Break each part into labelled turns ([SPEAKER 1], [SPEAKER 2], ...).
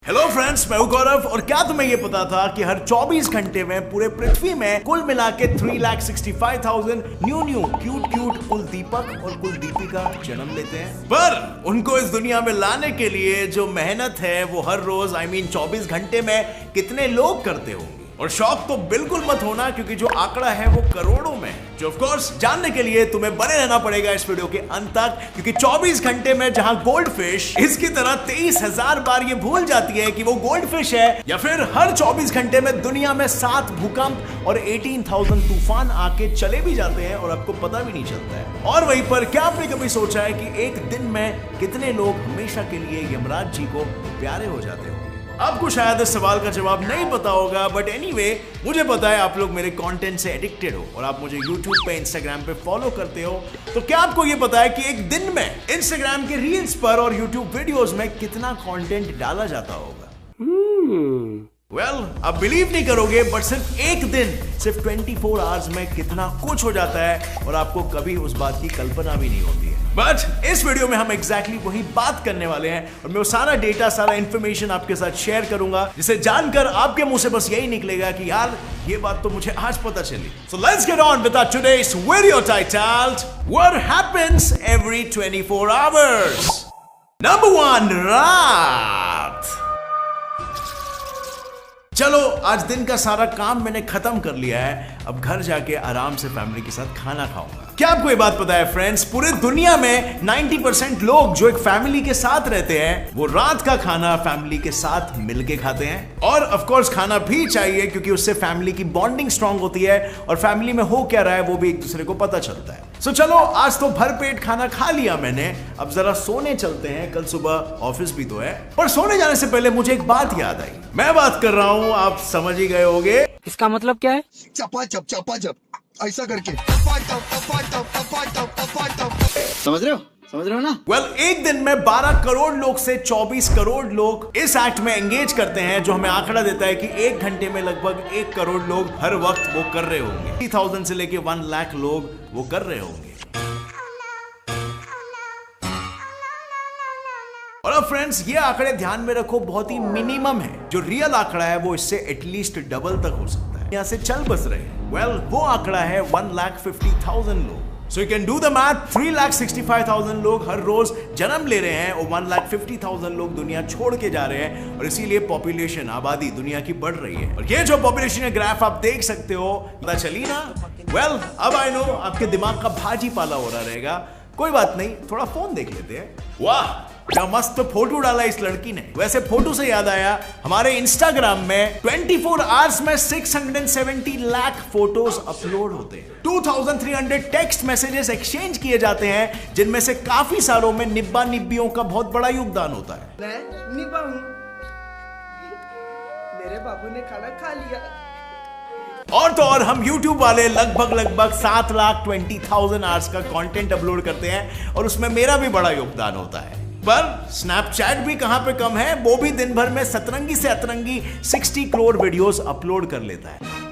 [SPEAKER 1] Hello friends, मैं हूं गौरव। और क्या तुम्हें ये पता था कि हर 24 घंटे में पूरे पृथ्वी में कुल मिला के 3,65,000 न्यू क्यूट कुल दीपक और कुल दीपिका जन्म लेते हैं। पर उनको इस दुनिया में लाने के लिए जो मेहनत है वो हर रोज 24 घंटे में कितने लोग करते होंगे। और शौक तो बिल्कुल मत होना, क्योंकि जो आंकड़ा है वो करोड़ों में है। जो ऑफ कोर्स जानने के लिए तुम्हें बने रहना पड़ेगा इस वीडियो के अंत तक, क्योंकि 24 घंटे में जहां गोल्ड फिश इसकी तरह 23,000 बार ये भूल जाती है कि वो गोल्ड फिश है, या फिर हर 24 घंटे में दुनिया में 7 भूकंप और 18,000 तूफान आके चले भी जाते हैं और आपको पता भी नहीं चलता है। और वहीं पर क्या आपने कभी सोचा है कि एक दिन में कितने लोग हमेशा के लिए यमराज जी को प्यारे हो जाते हो? आपको शायद इस सवाल का जवाब नहीं पता होगा, बट एनीवे मुझे पता है आप लोग मेरे कंटेंट से एडिक्टेड हो और आप मुझे YouTube पे, Instagram पे फॉलो करते हो। तो क्या आपको ये पता है कि एक दिन में Instagram के रील्स पर और YouTube वीडियोस में कितना कंटेंट डाला जाता होगा? आप बिलीव नहीं करोगे, बट सिर्फ एक दिन, सिर्फ 24 आवर्स में कितना कुछ हो जाता है और आपको कभी उस बात की कल्पना भी नहीं होती है। बट इस वीडियो में हम एग्जैक्टली वही बात करने वाले हैं और मैं वो सारा डेटा, सारा इंफॉर्मेशन आपके साथ शेयर करूंगा, जिसे जानकर आपके मुंह से बस यही निकलेगा कि यार ये बात तो मुझे आज पता चली। So let's get on with our today's video titled What happens every 24 hours? Number 1, रात। चलो, आज दिन का सारा काम मैंने खत्म कर लिया है, अब घर जाके आराम से फैमिली के साथ खाना खाऊंगा। क्या आपको ये बात पता है फ्रेंड्स, पूरे दुनिया में 90% लोग जो एक फैमिली के साथ रहते हैं वो रात का खाना फैमिली के साथ मिलके खाते हैं। और ऑफ कोर्स खाना भी चाहिए, क्योंकि उससे फैमिली की बॉन्डिंग स्ट्रांग होती है और फैमिली में हो क्या रहा है वो भी एक दूसरे को पता चलता है। सो चलो, आज तो भरपेट खाना खा लिया मैंने, अब जरा सोने चलते हैं, कल सुबह ऑफिस भी तो है। पर सोने जाने से पहले मुझे एक बात याद आई। मैं बात कर रहा हूँ, आप समझ ही गए होगे,
[SPEAKER 2] इसका मतलब क्या है?
[SPEAKER 3] चपा चप ऐसा करके समझ रहे हो ना?
[SPEAKER 1] एक दिन में 12 करोड़ लोग से 24 करोड़ लोग इस एक्ट में एंगेज करते हैं, जो हमें आंकड़ा देता है कि एक घंटे में लगभग 1 करोड़ लोग हर वक्त वो कर रहे होंगे। 30,000 से लेके 1 लाख लोग वो कर रहे होंगे। और अब फ्रेंड्स, ये आंकड़े ध्यान में रखो, बहुत ही मिनिमम है। जो रियल आंकड़ा है वो इससे एटलीस्ट डबल तक हो सकता है। यहाँ से चल बस रहे हैं। वो आंकड़ा है 1,50,000 लोग। So you can do the math, 3,65,000 लोग हर रोज जन्म ले रहे हैं और 1,50,000 लोग दुनिया छोड़ के जा रहे हैं, और इसीलिए पॉपुलेशन, आबादी दुनिया की बढ़ रही है। और ये जो पॉपुलेशन का ग्राफ आप देख सकते हो, पता चली ना? अब आई नो आपके दिमाग का भाजी पाला हो रहा रहेगा। कोई बात नहीं, थोड़ा फोन देख लेते हैं। वाह, क्या मस्त फोटो डाला इस लड़की ने। वैसे फोटो से याद आया, हमारे इंस्टाग्राम में 24 आवर्स में 670 लाख फोटोज अपलोड होते हैं। 2300 टेक्स्ट मैसेजेस एक्सचेंज किए जाते हैं, जिनमें से काफी सारों में निब्बा निब्बियों का बहुत बड़ा योगदान होता है।
[SPEAKER 2] मैं निब्बा हूं, मेरे बाबू ने खाना खा लिया।
[SPEAKER 1] और तो और हम YouTube वाले लगभग 7,20,000 आवर्स का कंटेंट अपलोड करते हैं, और उसमें मेरा भी बड़ा योगदान होता है। पर स्नैपचैट भी कहां पे कम है, वो भी दिन भर में सतरंगी से अतरंगी 60 करोड़ वीडियोस अपलोड कर लेता है।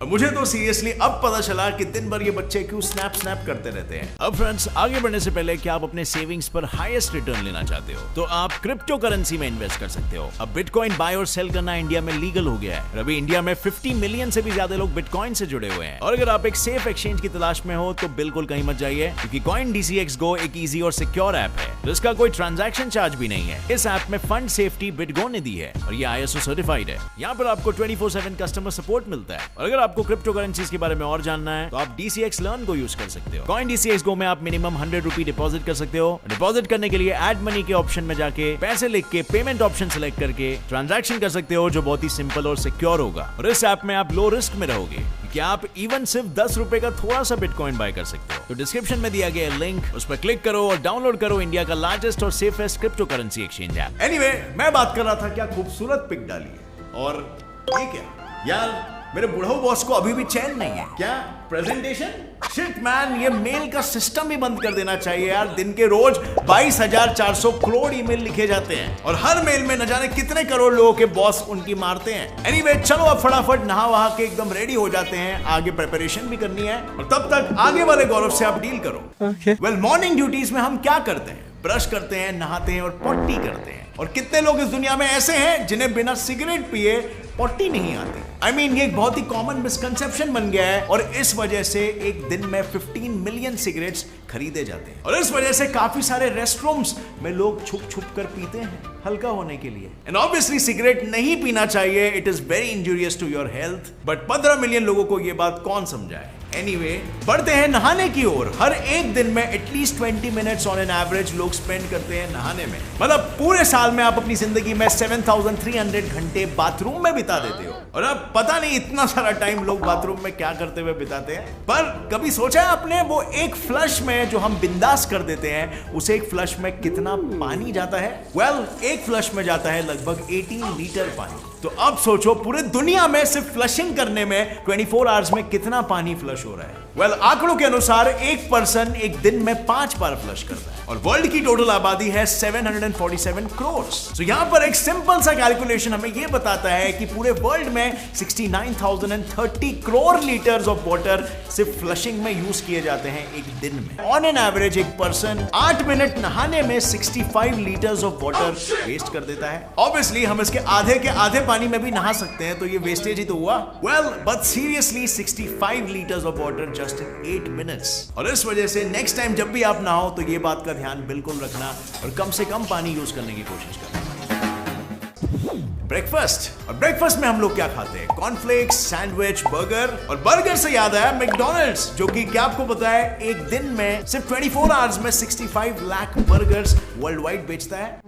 [SPEAKER 1] मुझे तो सीरियसली अब पता चला कि दिन भर ये बच्चे क्यों स्नैप करते रहते हैं। अब फ्रेंड्स, आगे बढ़ने से पहले, क्या आप अपने सेविंग्स पर हाईएस्ट रिटर्न लेना चाहते हो तो आप क्रिप्टो करेंसी में इन्वेस्ट कर सकते हो। अब बिटकॉइन बाय और सेल करना इंडिया में लीगल हो गया है। अभी इंडिया में 50 मिलियन से भी ज्यादा लोग बिटकॉइन से जुड़े हुए हैं। और अगर आप एक सेफ एक्सचेंज की तलाश में हो तो बिल्कुल कहीं मत जाइए, क्योंकि कॉइन DCX Go एक इजी और सिक्योर ऐप है, जिसका कोई ट्रांजैक्शन चार्ज भी नहीं है। इस ऐप में फंड सेफ्टी बिटगो ने दी है और ये ISO सर्टिफाइड है। यहाँ पर आपको 24/7 कस्टमर सपोर्ट मिलता है। और अगर आपको क्रिप्टो करेंसीज के बारे में और जानना है तो आप DCX Learn को यूज कर सकते हो। कॉइन DCX Go में आप मिनिमम 100 रुपए डिपॉजिट कर सकते हो। डिपॉजिट करने के लिए ऐड मनी के ऑप्शन में जाके पैसे लिख के पेमेंट ऑप्शन सेलेक्ट करके ट्रांजैक्शन कर सकते हो, जो बहुत ही सिंपल और सिक्योर होगा। और इस ऐप में आप लो रिस्क में रहोगे, कि आप इवन सिर्फ 10 रुपए का थोड़ा सा बिटकॉइन बाय कर सकते हो। तो डिस्क्रिप्शन में दिया गया लिंक, उस पर क्लिक करो और डाउनलोड करो इंडिया का लार्जेस्ट और safest crypto currency exchange app. Anyway, मैं बात कर रहा था, क्या खूबसूरत पिक डाली है। और ये क्या यार, मेरे बुढ़ऊ बॉस को अभी भी चैन नहीं है क्या? प्रेजेंटेशन शिट मैन, ये मेल का सिस्टम ही बंद कर देना चाहिए यार। दिन के रोज 22,400 करोड़ ईमेल लिखे जाते हैं, और हर मेल में न जाने कितने करोड़ लोगों के बॉस उनकी मारते हैं। एनीवे, चलो अब फटाफट नहा वहा के एकदम रेडी हो जाते हैं, आगे प्रिपरेशन भी करनी है, और तब तक आगे वाले गौरव से आप डील करो। मॉर्निंग ड्यूटीज में हम क्या करते हैं? ब्रश करते हैं, नहाते हैं और पॉटी करते हैं। और कितने लोग इस दुनिया में ऐसे हैं जिन्हें बिना सिगरेट पिए पॉटी नहीं आती? I mean, ये एक बहुत ही कॉमन मिसकंसेप्शन बन गया है और इस वजह से एक दिन में 15 मिलियन सिगरेट्स खरीदे जाते हैं और इस वजह से काफी सारे रेस्टरूम्स में लोग छुप छुप कर पीते हैं हल्का होने के लिए। एंड ऑब्वियसली सिगरेट नहीं पीना चाहिए, it is very injurious to your health, but 15 million लोगों को ये बात कौन समझाए। एनीवे, बढ़ते हैं नहाने की ओर। हर एक दिन में at least 20 minutes on an average लोग स्पेंड करते हैं नहाने में। मतलब पूरे साल में आप अपनी जिंदगी में 7300 घंटे बाथरूम में बिता देते हो और अब पता नहीं इतना सारा टाइम लोग बाथरूम में क्या करते हुए बिताते हैं। पर कभी सोचा है आपने, वो एक फ्लश में जो हम बिंदास कर देते हैं उसे एक फ्लश में कितना पानी जाता है? वेल, एक फ्लश में जाता है लगभग 18 लीटर पानी। तो अब सोचो पूरे दुनिया में सिर्फ फ्लशिंग करने में 24 आवर्स में कितना पानी फ्लश हो रहा है। वेल, आंकड़ों के अनुसार एक पर्सन एक दिन में 5 बार फ्लश करता है और वर्ल्ड की टोटल आबादी है 747 करोड़। तो यहां पर एक सिंपल सा कैलकुलेशन हमें यह बताता है कि पूरे वर्ल्ड में 69,030 करोड़ लीटर्स ऑफ वाटर सिर्फ फ्लशिंग में यूज किए जाते हैं एक दिन में। ऑन एन एवरेज एक पर्सन 8 मिनट नहाने में 65 लीटर्स ऑफ वाटर वेस्ट कर देता है। ऑब्वियसली हम इसके आधे के आधे पानी में भी नहा सकते हैं, तो ये वेस्टेज ही तो हुआ। Well, but seriously 65 litres of water just in 8 minutes. और इस वजह से नेक्स्ट टाइम जब भी आप नहाओ तो ये बात का ध्यान बिल्कुल रखना और कम से कम पानी यूज करने की कोशिश करना। ब्रेकफास्ट, और ब्रेकफास्ट में हम लोग क्या खाते हैं? Cornflakes, sandwich, burger. और बर्गर से याद आया मैकडॉनल्ड्स, जो कि क्या आपको पता है एक दिन में सिर्फ 24 आवर्स में 65 लाख बर्गर्स वर्ल्ड वाइड बेचता है।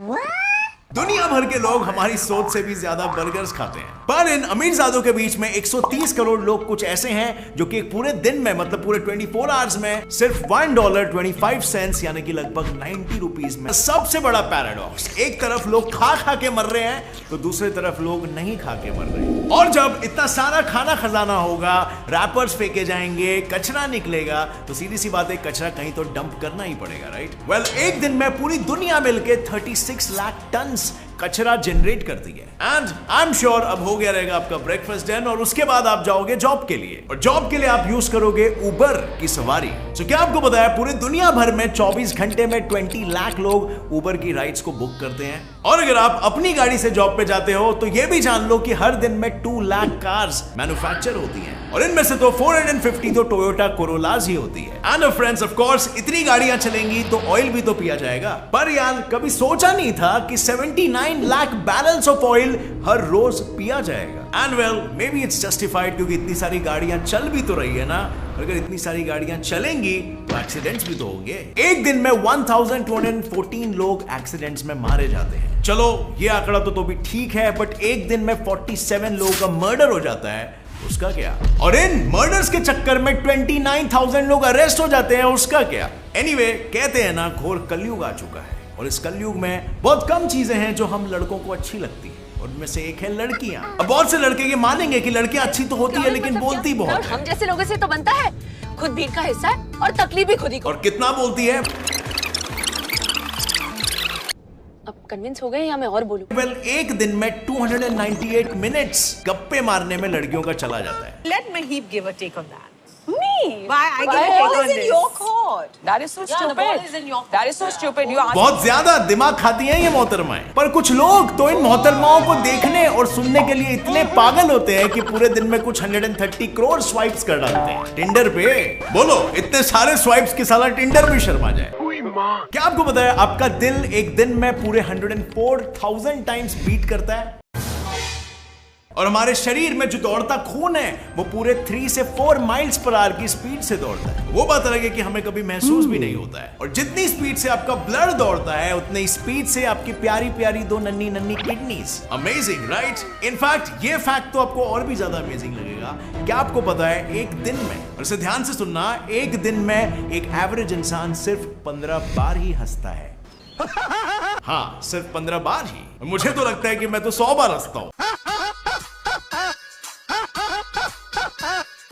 [SPEAKER 1] दुनिया भर के लोग हमारी सोच से भी ज्यादा बर्गर्स खाते हैं, पर इन अमीरजादों के बीच में 130 करोड़ लोग कुछ ऐसे हैं जो कि पूरे दिन में, मतलब पूरे 24 आवर्स में सिर्फ $1.25 यानी कि लगभग 90 रुपीस में। सबसे बड़ा पैराडॉक्स, एक तरफ लोग खा खा के मर रहे हैं तो दूसरी तरफ लोग नहीं खा के मर रहे हैं। और जब इतना सारा खाना खजाना होगा, रैपर्स फेंके जाएंगे, कचरा निकलेगा, तो सीधी सी बात है कचरा कहीं तो डंप करना ही पड़ेगा, राइट? वेल, एक दिन में पूरी दुनिया मिलके 36 लाख टन कचरा जनरेट करती है। एंड आई एम श्योर अब हो गया रहेगा आपका ब्रेकफास्ट डन और उसके बाद आप जाओगे जॉब के लिए, और जॉब के लिए आप यूज करोगे उबर की सवारी। तो क्या आपको पता है पूरे दुनिया भर में 24 घंटे में 20 लाख लोग उबर की राइड्स को बुक करते हैं। और अगर आप अपनी गाड़ी से जॉब पे जाते हो तो ये भी जान लो कि हर दिन में 2 लाख कार्स मैन्युफैक्चर होती हैं और इनमें से तो 450 तो टोयोटा कोरोलाज ही होती है। एंड फ्रेंड्स, ऑफ कोर्स इतनी गाड़ियां चलेंगी तो ऑयल भी तो पिया जाएगा। पर यार कभी सोचा नहीं था कि 79 लाख बैरल्स ऑफ ऑयल हर रोज पिया जाएगा। And well, may be it's justified क्योंकि इतनी सारी गाड़ियां चल भी तो रही है ना। अगर इतनी सारी गाड़ियां चलेंगी तो एक्सीडेंट्स भी तो होंगे। एक दिन में 1214 लोग एक्सीडेंट्स में मारे जाते हैं। चलो ये आंकड़ा तो भी ठीक है, बट एक दिन में 47 लोगों का मर्डर हो जाता है, उसका क्या? और इन मर्डर्स के चक्कर में 29,000 लोग अरेस्ट हो जाते हैं, उसका क्या? एनीवे, कहते हैं ना घोर कलयुग आ चुका है और इस कलयुग में बहुत कम चीजें हैं जो हम लड़कों को अच्छी लगती है, उनमें से एक है लड़कियां। अब बहुत से लड़के ये मानेंगे कि लड़कियां अच्छी तो होती है लेकिन बोलती बहुत है।
[SPEAKER 4] हम जैसे लोगों से तो बनता है, खुद भीड़ का हिस्सा है और तकलीफ भी खुद ही को।
[SPEAKER 1] और कितना बोलती है?
[SPEAKER 4] अब कन्विंस हो गए या मैं और बोलूं?
[SPEAKER 1] वेल, एक दिन में 298 मिनट्स गप्पे मारने में लड़कियों का चला जाता है।
[SPEAKER 5] Let Mahib give a take on that.
[SPEAKER 4] Me?
[SPEAKER 5] Why? I give a
[SPEAKER 4] Ball
[SPEAKER 5] take on
[SPEAKER 4] is in
[SPEAKER 5] this.
[SPEAKER 4] your court.
[SPEAKER 6] That is so
[SPEAKER 5] Yeah, the
[SPEAKER 6] stupid.
[SPEAKER 5] ball is in your court.
[SPEAKER 6] That is so stupid. You ask
[SPEAKER 1] बहुत ज्यादा दिमाग खाती हैं ये मोहतरमाएं, पर कुछ लोग तो इन मोहतरमाओं को देखने और सुनने के लिए इतने पागल होते हैं कि पूरे दिन में कुछ 130 करोड़ स्वाइप्स कर डालते हैं टिंडर पे। बोलो, इतने सारे स्वाइप्स की साला टिंडर भी शर्मा जाए। क्या आपको पता है आपका दिल एक दिन में पूरे 104,000 टाइम्स बीट करता है? और हमारे शरीर में जो दौड़ता खून है वो पूरे 3 से 4 माइल्स पर आवर की स्पीड से दौड़ता है। वो बात अलग है कि हमें कभी महसूस भी नहीं होता है। और जितनी स्पीड से आपका ब्लड दौड़ता है उतनी स्पीड से आपकी प्यारी प्यारी 2 नन्ही नन्ही किडनीज। Amazing, right? इनफैक्ट ये फैक्ट तो आपको और भी ज्यादा अमेजिंग लगेगा। क्या आपको पता है एक दिन में, और इसे ध्यान से सुनना, एक दिन में एक एवरेज इंसान सिर्फ 15 बार ही हंसता है। हाँ, सिर्फ 15 बार ही। मुझे तो लगता है कि मैं तो 100 बार हंसता हूं।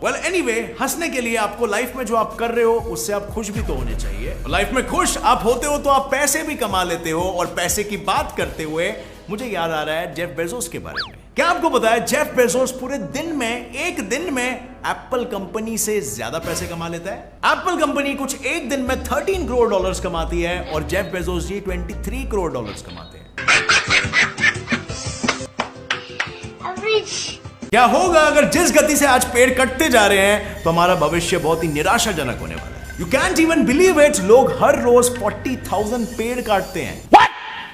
[SPEAKER 1] वेल, एनीवे, हंसने के लिए आपको लाइफ में जो आप कर रहे हो उससे आप खुश भी तो होने चाहिए। लाइफ में खुश आप होते हो तो आप पैसे भी कमा लेते हो। और पैसे की बात करते हुए मुझे याद आ रहा है जेफ बेजोस के बारे में। क्या आपको पता है जेफ बेजोस पूरे दिन में, एक दिन में एप्पल कंपनी से ज्यादा पैसे कमा लेता है? एप्पल कंपनी कुछ एक दिन में 13 करोड़ डॉलर्स कमाती है और जेफ बेजोस जी 23 करोड़ डॉलर्स कमाते हैं। क्या होगा अगर जिस गति से आज पेड़ कटते जा रहे हैं तो हमारा भविष्य बहुत ही निराशाजनक होने वाला है। You can't even believe it, लोग हर रोज 40,000 पेड़ काटते हैं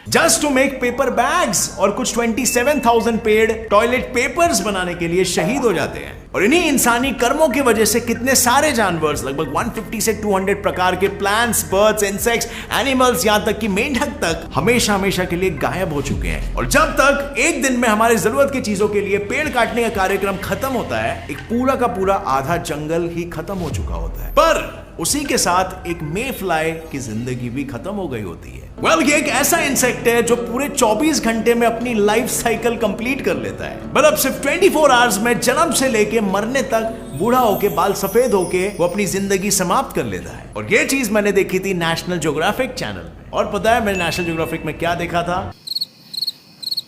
[SPEAKER 1] just to make paper bags, और कुछ 27,000 पेड़ टॉयलेट पेपर्स बनाने के लिए शहीद हो जाते हैं। और इन्हीं इंसानी कर्मों की वजह से कितने सारे जानवर, लगभग 150 से 200 प्रकार के प्लांट्स, बर्ड्स, इंसेक्ट्स, एनिमल्स, यहां तक कि मेंढक तक हमेशा हमेशा के लिए गायब हो चुके हैं। और जब तक एक दिन में हमारे जरूरत की चीजों के लिए पेड़ काटने का कार्यक्रम खत्म होता है, एक पूरा का पूरा आधा जंगल ही खत्म हो चुका होता है। पर उसी के साथ एक मे फ्लाई की जिंदगी भी खत्म हो गई होती है। ये एक ऐसा इंसेक्ट है जो पूरे 24 घंटे में अपनी लाइफ साइकिल कंप्लीट कर लेता है। मतलब सिर्फ 24 आवर्स में जन्म से लेके मरने तक, बूढ़ा होके, बाल सफेद होके वो अपनी जिंदगी समाप्त कर लेता है। और ये चीज मैंने देखी थी नेशनल ज्योग्राफिक चैनल में। और पता है मैंने नेशनल ज्योग्राफिक में क्या देखा था?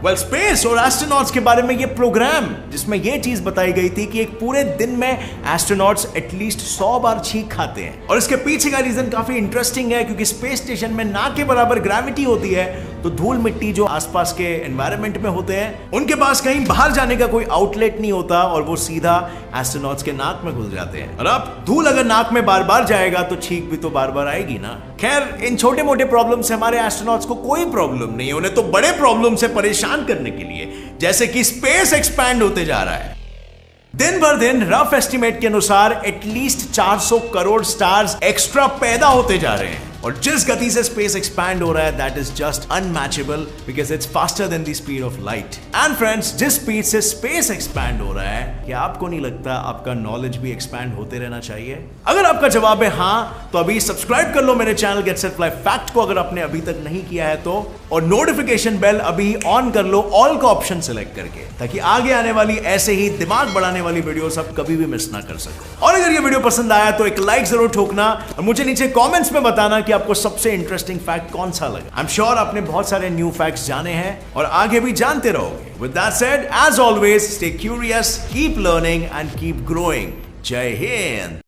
[SPEAKER 1] स्पेस और एस्ट्रोनॉट्स के बारे में ये प्रोग्राम, जिसमें ये चीज बताई गई थी कि एक पूरे दिन में एस्ट्रोनॉट्स एटलीस्ट 100 बार छींक खाते हैं। और इसके पीछे का रीजन काफी इंटरेस्टिंग है, क्योंकि स्पेस स्टेशन में ना के बराबर ग्रेविटी होती है, तो धूल मिट्टी जो आसपास के एनवायरनमेंट में होते हैं, उनके पास कहीं बाहर जाने का कोई आउटलेट नहीं होता और वो सीधा एस्ट्रोनॉट्स के नाक में घुस जाते हैं। और अब धूल अगर नाक में बार बार जाएगा तो छींक भी तो बार बार आएगी ना। खैर, इन छोटे मोटे प्रॉब्लम से हमारे एस्ट्रोनॉट्स को कोई प्रॉब्लम नहीं है, उन्हें तो बड़े प्रॉब्लम से परेशान करने के लिए, जैसे कि स्पेस एक्सपैंड होते जा रहा है। दिन भर दिन रफ एस्टिमेट के अनुसार एटलीस्ट 400 करोड़ स्टार्स एक्स्ट्रा पैदा होते जा रहे हैं। और जिस गति से स्पेस एक्सपैंड हो रहा है, that is just unmatchable, because it's faster than the speed of light. And friends, जिस स्पीड से स्पेस एक्सपैंड हो रहा है, क्या आपको नहीं लगता आपका नॉलेज भी एक्सपैंड होते रहना चाहिए? अगर आपका जवाब है हाँ, तो अभी सब्सक्राइब कर लो मेरे channel get set fly fact को, अगर आपने अभी तक नहीं किया है तो। और नोटिफिकेशन बेल अभी ऑन कर लो, ऑल का ऑप्शन सेलेक्ट करके, ताकि आगे आने वाली ऐसे ही दिमाग बढ़ाने वाली वीडियोस आप कभी भी मिस ना कर सको। और अगर ये वीडियो पसंद आया तो एक लाइक जरूर ठोकना और मुझे नीचे कमेंट्स में बताना कि आपको सबसे इंटरेस्टिंग फैक्ट कौन सा लगा। आई एम श्योर आपने बहुत सारे न्यू फैक्ट्स जाने हैं और आगे भी जानते रहोगे। With that said, as always, stay curious, keep learning and keep growing. जय हिंद।